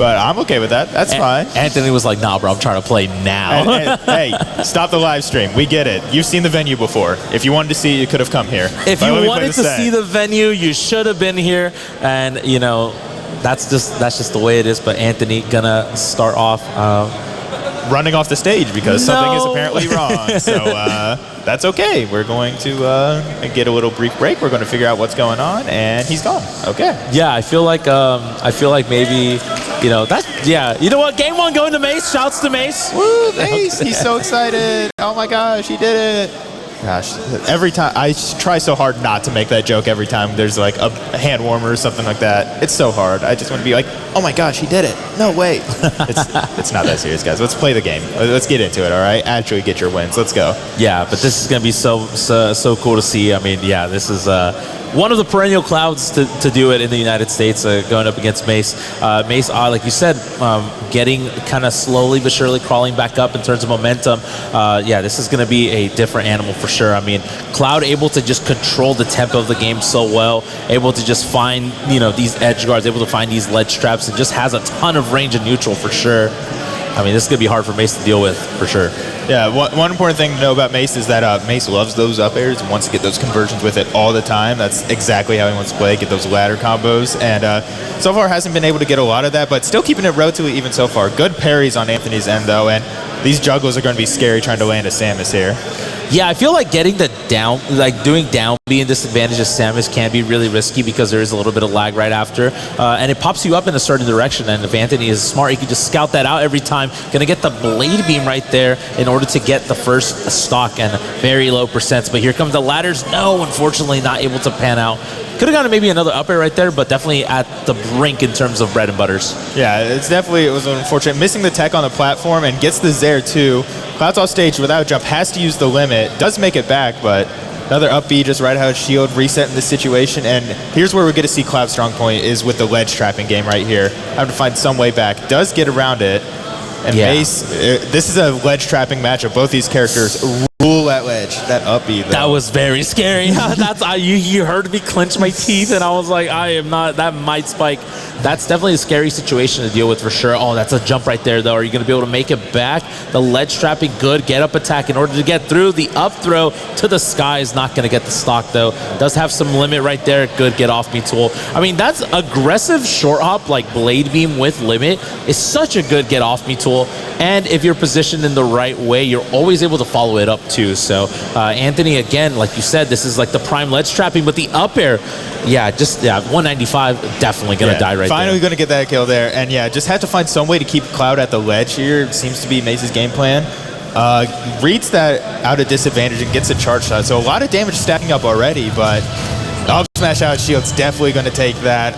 But I'm okay with that. That's fine. Anthony was like, nah, bro, I'm trying to play now. And, hey, stop the live stream. We get it. You've seen the venue before. If you wanted to see it, you could have come here. If you wanted to see the venue, you should have been here. And, you know, that's just the way it is. But Anthony gonna start off running off the stage because something is apparently wrong. So that's okay. We're going to get a little brief break. We're going to figure out what's going on, and he's gone. Okay. Yeah, I feel like maybe, you know, you know what? Game 1 going to Mace. Shouts to Mace. Woo, Mace. He's so excited. Oh my gosh, he did it. Gosh, every time I try so hard not to make that joke every time there's like a hand warmer or something like that. It's so hard. I just want to be like, oh my gosh, he did it. No way. It's not that serious, guys. Let's play the game. Let's get into it, all right? Actually get your wins. Let's go. Yeah, but this is going to be so cool to see. I mean, yeah, this is one of the perennial clouds to do it in the United States, going up against Mace. Mace, like you said, getting kind of slowly but surely crawling back up in terms of momentum. Yeah, this is going to be a different animal for sure. I mean, Cloud able to just control the tempo of the game so well, able to just find, you know, these edge guards, able to find these ledge traps, and just has a ton of range and neutral for sure. I mean, this is going to be hard for Mace to deal with, for sure. Yeah, one important thing to know about Mace is that Mace loves those up airs and wants to get those conversions with it all the time. That's exactly how he wants to play, get those ladder combos. And so far hasn't been able to get a lot of that, but still keeping it relatively even so far. Good parries on Anthony's end, though, and these juggles are going to be scary trying to land a Samus here. Yeah, I feel like getting the down, like doing down B and disadvantage of Samus can be really risky because there is a little bit of lag right after. And it pops you up in a certain direction. And if Anthony is smart, he can just scout that out every time. Going to get the blade beam right there in order to get the first stock and very low percents. But here comes the ladders. No, unfortunately, not able to pan out. Could have gotten maybe another up air right there, but definitely at the brink in terms of bread and butters. Yeah, it was unfortunate. Missing the tech on the platform and gets the Zair too. Cloud's off stage without a jump, has to use the limit. Does make it back, but another up B just right out of shield, reset in this situation. And here's where we're going to see Cloud's strong point is with the ledge trapping game right here. Have to find some way back. Does get around it. And yeah. Mace, this is a ledge trapping matchup. Both these characters rule that ledge, that up B. That was very scary. You heard me clench my teeth, and I was like, I am not, that might spike. That's definitely a scary situation to deal with for sure. Oh, that's a jump right there, though. Are you going to be able to make it back? The ledge trapping, good. Get up attack in order to get through. The up throw to the sky is not going to get the stock, though. Does have some limit right there. Good get off me tool. I mean, that's aggressive short hop, like blade beam with limit, is such a good get off me tool. And if you're positioned in the right way, you're always able to follow it up too. So Anthony, again, like you said, this is like the prime ledge trapping, but the up air, 195, definitely going to die right there. Finally going to get that kill there. And yeah, just had to find some way to keep Cloud at the ledge here. Seems to be Mace's game plan. Reads that out of disadvantage and gets a charge shot. So a lot of damage stacking up already, but up smash out shield's definitely going to take that.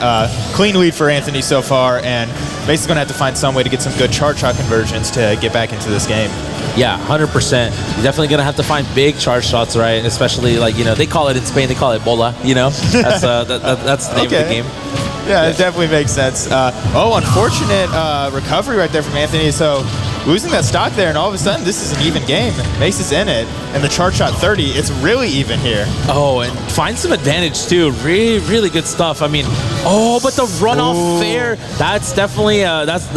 Clean lead for Anthony so far, and Mace is going to have to find some way to get some good charge shot conversions to get back into this game. Yeah, 100%. You're definitely going to have to find big charge shots, right? Especially, like, you know, they call it in Spain, they call it bola, you know? That's the name of the game. Yeah, it definitely makes sense. Unfortunate recovery right there from Anthony. So losing that stock there, and all of a sudden, this is an even game. Mace is in it, and the charge shot 30, it's really even here. Oh, and find some advantage, too. Really, really good stuff. I mean, but the runoff fair, that's definitely,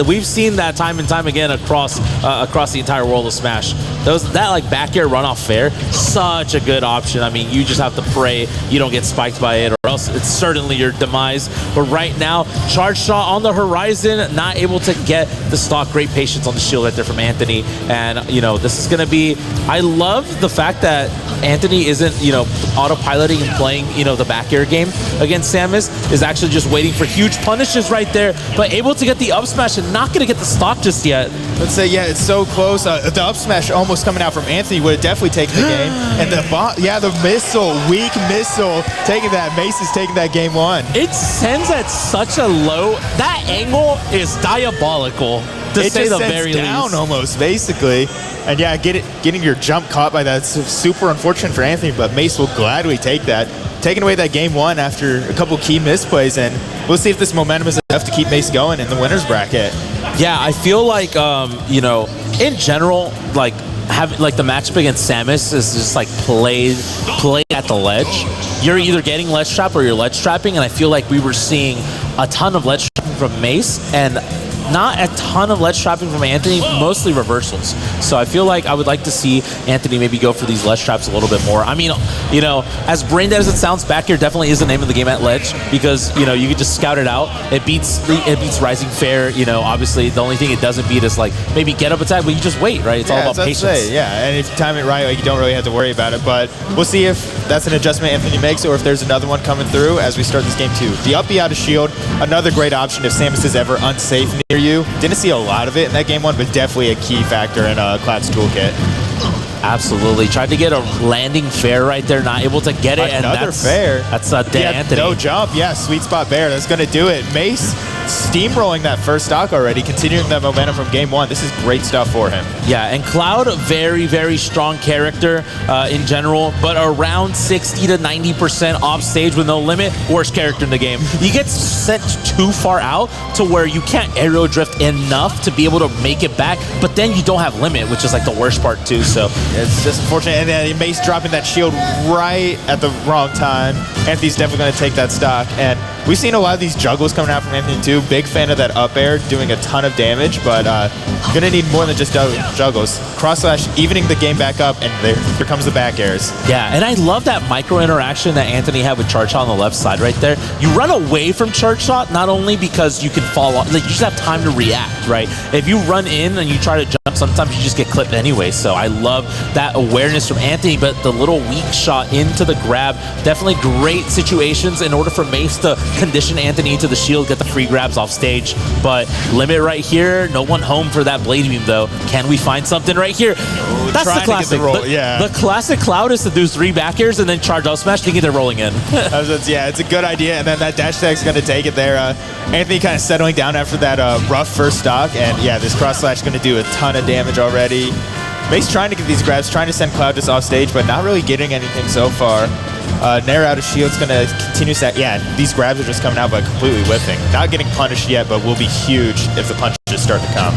we've seen that time and time again across the entire world of Smash. That like back air runoff fair, such a good option. I mean, you just have to pray you don't get spiked by it, or else it's certainly your demise. But right now, charge shot on the horizon, not able to get the stock. Great patience on the shield right there from Anthony. And, you know, this is going to be, I love the fact that Anthony isn't, you know, autopiloting and playing, you know, the back air game against Samus, is actually just waiting for huge punishes right there, but able to get the up smash and not going to get the stock just yet. Let's say, yeah, it's so close. The up smash almost coming out from Anthony would have definitely taken the game. And the missile, weak missile, taking that. Mace is taking that game 1. It sends at such a low, that angle is diabolical, to say the very least. It just sends down almost, basically. And yeah, getting your jump caught by that is super unfortunate for Anthony, but Mace will gladly take that. Taking away that game 1 after a couple key misplays, and we'll see if this momentum is enough to keep Mace going in the winner's bracket. Yeah, I feel like, you know, in general, like, the matchup against Samus is just like play at the ledge. You're either getting ledge trap or you're ledge trapping, and I feel like we were seeing a ton of ledge trapping from Mace, and not a ton of ledge trapping from Anthony, mostly reversals. So I feel like I would like to see Anthony maybe go for these ledge traps a little bit more. I mean, you know, as brain dead as it sounds, back here definitely is the name of the game at ledge, because, you know, you can just scout it out. It beats Rising Fair. You know, obviously the only thing it doesn't beat is like maybe get up attack, but you just wait, right? It's all about patience. And if you time it right, like, you don't really have to worry about it. But we'll see if that's an adjustment Anthony makes, or if there's another one coming through as we start this game too. The up B out of shield, another great option if Samus is ever unsafe near you. Didn't see a lot of it in that game one, but definitely a key factor in Cloud's toolkit. Absolutely. Tried to get a landing fair right there, not able to get it. Another fair. That's dead Anthony. No jump. Yeah, sweet spot bear. That's going to do it. Mace steamrolling that first stock already, continuing that momentum from game one. This is great stuff for him. Yeah, and Cloud, very, very strong character in general, but around 60 to 90% off stage with no limit, worst character in the game. He gets sent too far out to where you can't aerial drift enough to be able to make it back, but then you don't have limit, which is like the worst part too. So it's just unfortunate. And then Mace dropping that shield right at the wrong time. Anthony's definitely going to take that stock. And we've seen a lot of these juggles coming out from Anthony too. Big fan of that up air, doing a ton of damage, but going to need more than just juggles. Cross slash evening the game back up, and there comes the back airs. Yeah, and I love that micro interaction that Anthony had with Charge Shot on the left side right there. You run away from Charge Shot not only because you can fall off, like you just have time to react, right? If you run in and you try to jump, sometimes you just get clipped anyway. So I love that awareness from Anthony, but the little weak shot into the grab, definitely great situations in order for Mace to condition Anthony into the shield, get the free grabs off stage. But limit right here, no one home for that blade beam though. Can we find something right here? That's the classic. The classic Cloud is to do 3 back airs and then charge out smash thinking they're rolling in. Yeah, it's a good idea, and then that dash attack's going to take it there. Anthony kind of settling down after that rough first stock, and yeah, this cross slash is going to do a ton of damage already. Mace trying to get these grabs, trying to send Cloud just off stage, but not really getting anything so far. Nair out of shield's going to continue that. Yeah, these grabs are just coming out, but completely whiffing. Not getting punished yet, but will be huge if the punches start to come.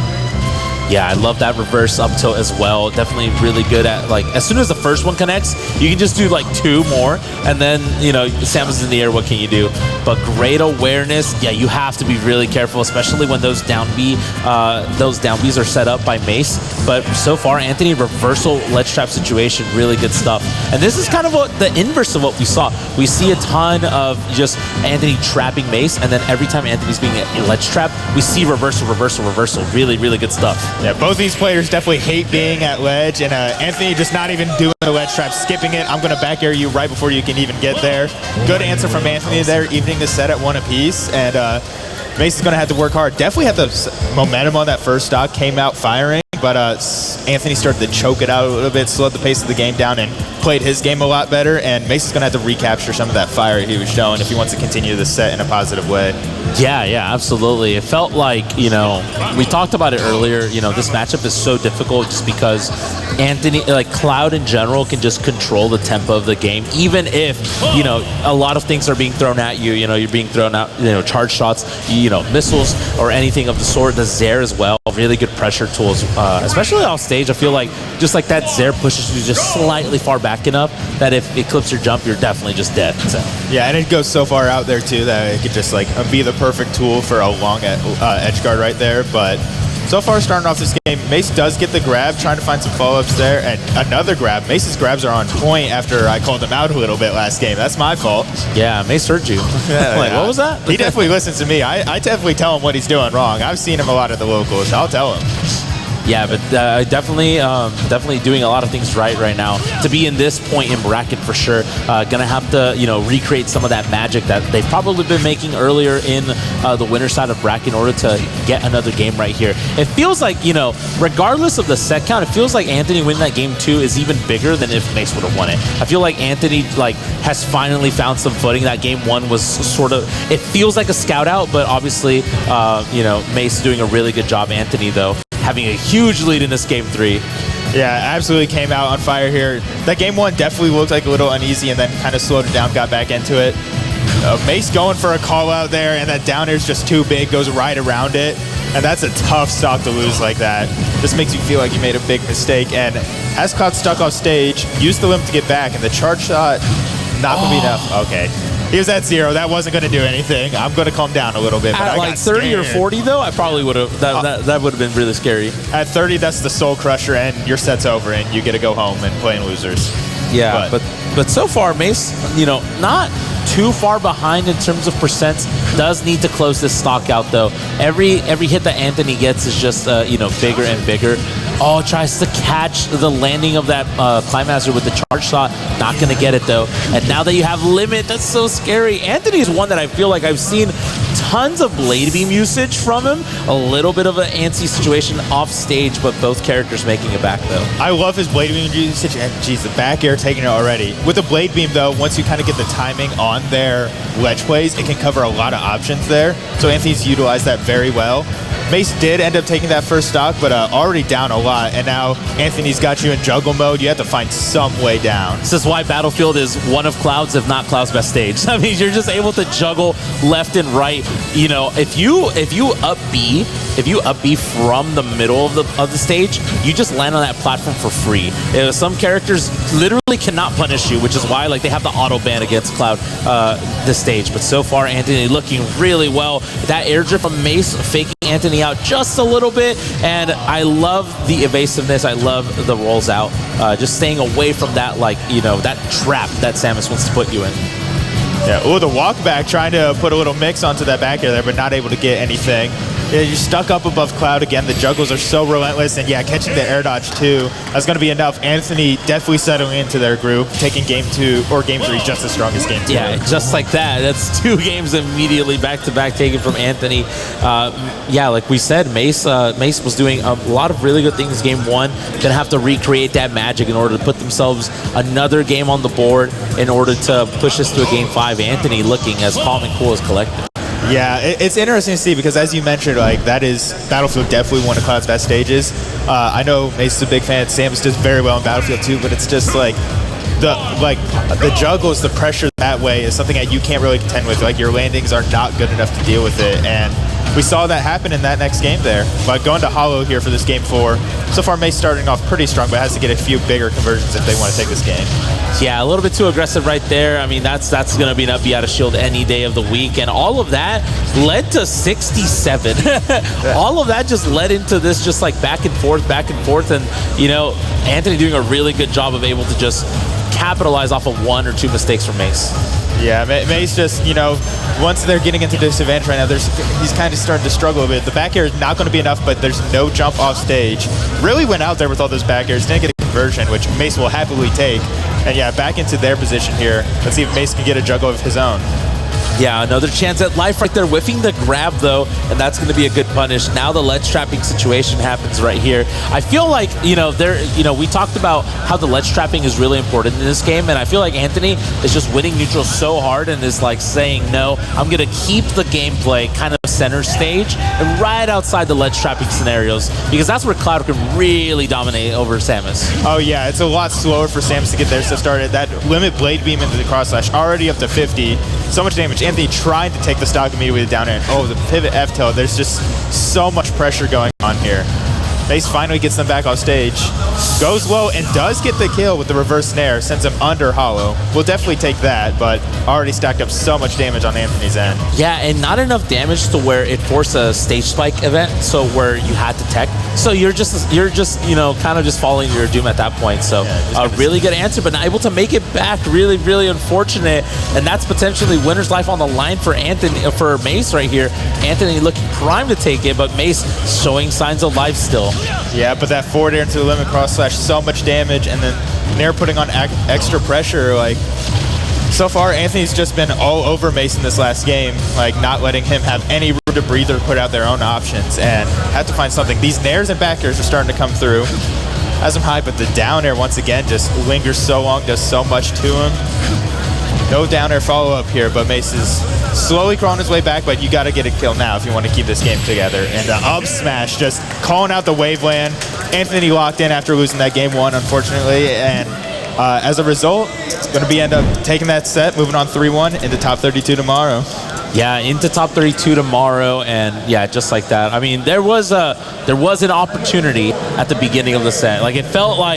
Yeah, I love that reverse up tilt as well. Definitely really good at, like, as soon as the first one connects, you can just do like 2 more, and then, you know, Samus in the air, what can you do? But great awareness. Yeah, you have to be really careful, especially when those down Bs are set up by Mace. But so far, Anthony, reversal ledge trap situation, really good stuff. And this is kind of what the inverse of what we saw. We see a ton of just Anthony trapping Mace, and then every time Anthony's being ledge trapped, we see reversal, reversal, reversal. Really, really good stuff. Yeah, both these players definitely hate being at ledge, and Anthony just not even doing the ledge trap, skipping it. I'm going to back air you right before you can even get there. Good answer from Anthony there, evening the set at 1 apiece, and Mace is going to have to work hard. Definitely had the momentum on that first stock, came out firing, but Anthony started to choke it out a little bit, slowed the pace of the game down, and played his game a lot better, and Mace is going to have to recapture some of that fire he was showing if he wants to continue the set in a positive way. Yeah, absolutely. It felt like, you know, we talked about it earlier, you know, this matchup is so difficult just because Anthony, like Cloud in general, can just control the tempo of the game, even if, you know, a lot of things are being thrown at you, you know, you're being thrown out, you know, charge shots, you know, missiles or anything of the sort. The Zair as well, really good pressure tools, especially off stage. I feel like just like that Zair pushes you just slightly far back enough that if it clips your jump, you're definitely just dead. So. Yeah, and it goes so far out there too that it could just like be the perfect tool for a long edge guard right there. But so far starting off this game, Mace does get the grab, trying to find some follow-ups there, and another grab. Mace's grabs are on point after I called him out a little bit last game. That's my fault. Yeah, Mace heard you. Yeah, like, what was that? He definitely listens to me. I definitely tell him what he's doing wrong. I've seen him a lot at the locals. I'll tell him. Yeah, but definitely doing a lot of things right now to be in this point in bracket for sure. Gonna have to, you know, recreate some of that magic that they've probably been making earlier in the winner side of bracket in order to get another game right here. It feels like, you know, regardless of the set count, it feels like Anthony winning that game 2 is even bigger than if Mace would have won it. I feel like Anthony has finally found some footing. That game 1 was sort of, it feels like a scout out, but obviously, you know, Mace is doing a really good job. Anthony though, having a huge lead in this game 3. Yeah, absolutely came out on fire here. That game 1 definitely looked like a little uneasy and then kind of slowed it down, got back into it. Mace going for a call out there, and that down air is just too big, goes right around it. And that's a tough stock to lose like that. This makes you feel like you made a big mistake. And as Cloud stuck off stage, used the limp to get back, and the charge shot not going to be enough. Okay. He was at 0. That wasn't going to do anything. I'm going to calm down a little bit. But At like 30 or 40, though, I probably would have. That would have been really scary. At 30, that's the soul crusher, and your set's over, and you get to go home and play in losers. Yeah, but so far, Mace, not too far behind in terms of percents. Does need to close this stock out, though. Every hit that Anthony gets is just bigger and bigger. Oh, tries to catch the landing of that Climaster with the charge shot. Not going to get it, though. And now that you have limit, that's so scary. Anthony is one that I feel like I've seen tons of Blade Beam usage from him. A little bit of an antsy situation off stage, but both characters making it back, though. I love his Blade Beam usage, and geez, the back air taking it already. With the Blade Beam, though, once you kind of get the timing on their ledge plays, it can cover a lot of options there. So Anthony's utilized that very well. Mace did end up taking that first stock, but already down a lot. And now Anthony's got you in juggle mode. You have to find some way down. This is why Battlefield is one of Cloud's, if not Cloud's, best stage. I mean, you're just able to juggle left and right. If you up B from the middle of the stage, you just land on that platform for free. Some characters literally cannot punish you, which is why they have the auto ban against Cloud this stage. But so far, Anthony looking really well. That air drip from Mace faking Anthony out just a little bit, and I love the evasiveness. I love the rolls out. Just staying away from that, that trap that Samus wants to put you in. Yeah. Oh, the walk back, trying to put a little mix onto that back air there, but not able to get anything. Yeah, you're stuck up above Cloud again. The juggles are so relentless, and yeah, catching the air dodge too. That's going to be enough. Anthony definitely settling into their group, taking game 2 or game 3 just as strong as game 2. Yeah, just like that. That's 2 games immediately back to back taken from Anthony. Like we said, Mace was doing a lot of really good things game 1. Gonna have to recreate that magic in order to put themselves another game on the board in order to push us to a game 5. Anthony looking as calm and cool as collected. Yeah, it's interesting to see because, as you mentioned, that is Battlefield definitely one of Cloud's best stages. I know Mace is a big fan. Samus does very well in Battlefield too, but it's just the juggles, the pressure that way is something that you can't really contend with. Your landings are not good enough to deal with it, and we saw that happen in that next game there. But going to Hollow here for this game 4, so far Mace starting off pretty strong, but has to get a few bigger conversions if they want to take this game. Yeah, a little bit too aggressive right there. I mean, that's going to be an up B out of shield any day of the week, and all of that led to 67. All of that just led into this just back and forth, and Anthony doing a really good job of able to just capitalize off of 1 or 2 mistakes from Mace. Yeah, Mace just, once they're getting into disadvantage right now, he's kind of starting to struggle a bit. The back air is not going to be enough, but there's no jump off stage. Really went out there with all those back airs, didn't get a conversion, which Mace will happily take. And yeah, back into their position here. Let's see if Mace can get a juggle of his own. Yeah, another chance at life right there. Whiffing the grab, though, and that's going to be a good punish. Now the ledge trapping situation happens right here. I feel like, we talked about how the ledge trapping is really important in this game, and I feel like Anthony is just winning neutral so hard and is saying, no, I'm going to keep the gameplay kind of center stage and right outside the ledge trapping scenarios, because that's where Cloud can really dominate over Samus. Oh, yeah, it's a lot slower for Samus to get their stuff started. That limit Blade Beam into the cross slash already up to 50. So much damage. Anthony trying to take the stock immediately down air. Oh, the pivot F tilt. There's just so much pressure going on here. Mace finally gets them back off stage. Goes low and does get the kill with the reverse snare. Sends him under Hollow. We'll definitely take that, but already stacked up so much damage on Anthony's end. Yeah, and not enough damage to where it forced a stage spike event, so where you had to tech. So you're just kind of just following your doom at that point. So yeah, a really good answer, but not able to make it back. Really, really unfortunate. And that's potentially winner's life on the line for for Mace right here. Anthony looking primed to take it, but Mace showing signs of life still. Yeah, but that forward air into the limit cross slash, so much damage, and then Nair putting on extra pressure. So far, Anthony's just been all over Mace in this last game, not letting him have any room to breathe or put out their own options, and have to find something. These Nairs and back airs are starting to come through. Has him high, but the down air once again just lingers so long, does so much to him. No down air follow up here, but Mace is slowly crawling his way back, but you got to get a kill now if you want to keep this game together. And the up smash just calling out the waveland. Anthony locked in after losing that game 1, unfortunately, and as a result, going to end up taking that set, moving on 3-1 into top 32 tomorrow. Yeah, into top 32 tomorrow, and yeah, just like that. I mean, there was an opportunity at the beginning of the set. It felt like